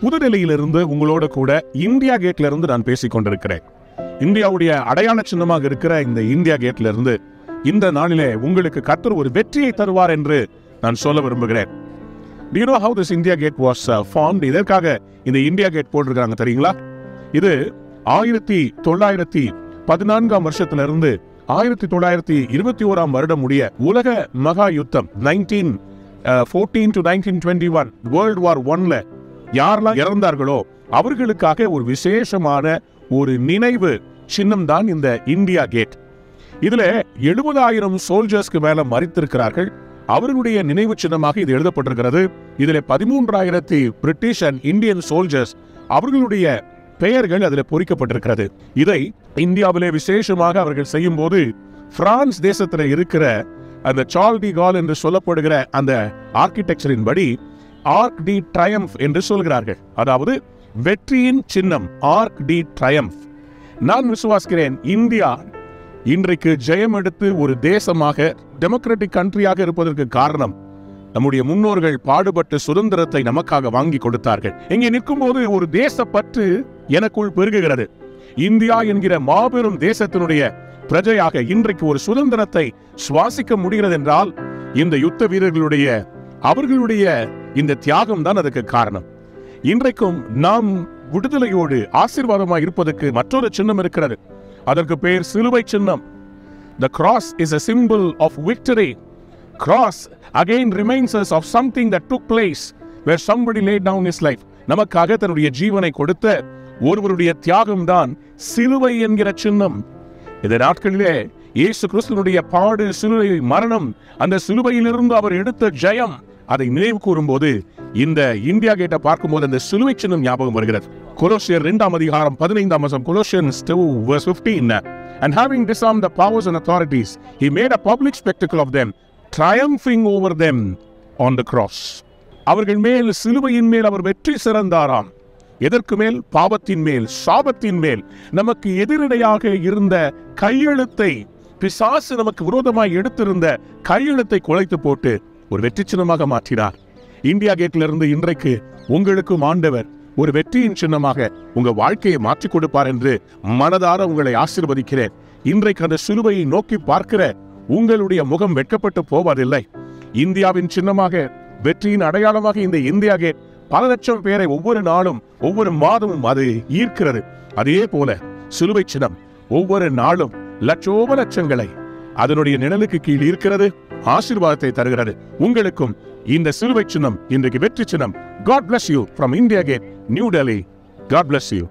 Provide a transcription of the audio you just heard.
புதுடெல்லியிலிருந்து உங்களோட கூட இந்தியா கேட்ல இருந்து நான் பேசிக் கொண்டிருக்கிறேன். இந்தியாவுடைய அடையாள சின்னமாக இருக்கிற இந்த இந்தியா கேட்ல இருந்து இந்த நாளிலே உங்களுக்கு கர்த்தர் ஒரு வெற்றியை தருவார் என்று நான் சொல்ல விரும்புகிறேன். Do you know how this India Gate was formed? இதற்காக இந்த இந்தியா கேட் போட்டிருக்காங்க தெரியுங்களா? இது 1914 வருஷத்திலிருந்து 1921 வருடம் முடிய உலக மகா யுத்தம் 1914 to 1921 வேர்ல்ட் வார் 1ல யாரெல்லாம் இறந்தார்களோ அவர்களுக்காக ஒரு விசேஷமான ஒரு நினைவு சின்னம் தான் இந்த இந்தியா கேட். இதுல 70,000 சோல்ஜர்ஸ்க்கு மேல மரித்திருக்கிறார்கள். அவர்களுடைய நினைவு சின்னமாக இது எழுதப்பட்டிருக்கிறது. இதுல 13,000 பிரிட்டிஷ் அண்ட் இந்தியன் சோல்ஜர்ஸ் அவர்களுடைய பெயர்கள் அதில் பொறிக்கப்பட்டிருக்கிறது. இதை இந்தியாவிலே விசேஷமாக அவர்கள் செய்யும் போது பிரான்ஸ் தேசத்தில் இருக்கிற அந்த சார்ல்ஸ் டி கால் என்று சொல்லப்படுகிற அந்த ஆர்கிடெக்சரின் படி ஆர்க் டி ட்ரையம்ஃப் என்று சொல்கிறார்கள். அதாவது வெற்றியின் சின்னம், ஆர்க் டி ட்ரையம்ஃப். நான் விசுவாசிக்கிறேன், இந்தியா இன்றைக்கு ஜெயம் எடுத்து ஒரு தேசமாக டெமோக்ராட்டிக் கண்ட்ரியாக இருப்பதற்கு காரணம் நம்முடைய முன்னோர்கள் பாடுபட்டு சுதந்திரத்தை நமக்காக வாங்கி கொடுத்தார்கள். இங்கே நிற்கும் போது ஒரு தேசப்பற்று எனக்குள் பெருகுகிறது. இந்தியா என்கிற மாபெரும் தேசத்தினுடைய பிரஜையாக இன்றைக்கு ஒரு சுதந்திரத்தை சுவாசிக்க முடிகிறது என்றால் இந்த யுத்த வீரர்களுடைய அவர்களுடைய இந்த தியாகம் தான் அதுக்கு காரணம். இன்றைக்கும் நாம் விடுதலையோடு ஆசீர்வாதமாக இருப்பதற்கு மற்றொரு சின்னம் இருக்கிறது. அதற்கு பெயர் சிலுவை சின்னம். The cross is a symbol of victory. Cross again reminds us of something that took place where somebody laid down his life. நமக்காக தன்னுடைய ஜீவனை கொடுத்த ஒருவருடைய தியாகம் தான் சிலுவை என்கிற சின்னம். இந்த நாட்களிலே இயேசு கிறிஸ்துவினுடைய பாடு, சிலுவை மரணம், அந்த சிலுவையிலிருந்து அவர் எடுத்த ஜெயம், அதை நினைவு கூறும்போது இந்த இந்தியா கேட்டை பார்க்கும்போது அந்த சிலுவை சின்னம் ஞாபகம் வருகிறது. கொலோசியர் 2:15 Colossians 2:15 And having disarmed the powers and authorities, he made a public spectacle of them, triumphing over them on the cross. அவர்கள் மேல், சிலுவையின் மேல் அவர் வெற்றி சிறந்தாராம். எதற்கு மேல்? பாவத்தின் மேல், சாபத்தின் மேல். நமக்கு எதிரடையாக இருந்த கையெழுத்தை, பிசாசு நமக்கு விரோதமாய் எடுத்திருந்த கையெழுத்தை குலைத்து போட்டு ஒரு வெற்றி சின்னமாக மாற்றினார். இந்தியா கேட்ல இருந்து இன்றைக்கு உங்களுக்கும் ஆண்டவர் ஒரு வெற்றியின் சின்னமாக உங்க வாழ்க்கையை மாற்றிக் கொடுப்பார் என்று மனதார உங்களை ஆசீர்வதிக்கிறேன். இன்றைக்கு அந்த சிலுவையை நோக்கி பார்க்கிற உங்களுடைய முகம் வெட்கப்பட்டு போவதில்லை. இந்தியாவின் சின்னமாக, வெற்றியின் அடையாளமாக இந்த இந்தியா கேட் பல லட்சம் பேரை ஒவ்வொரு நாளும் ஒவ்வொரு மாதமும் அது ஈர்க்கிறது. அதே போல சிலுவை சின்னம் ஒவ்வொரு நாளும் லட்சோப லட்சங்களை அதனுடைய நிழலுக்கு கீழ் இருக்கிறது, ஆசீர்வாதத்தை தருகிறது. உங்களுக்கும் இந்த சிலுவை சின்னம் இன்றைக்கு வெற்றி சின்னம். God bless you from India Gate, New Delhi. God bless you.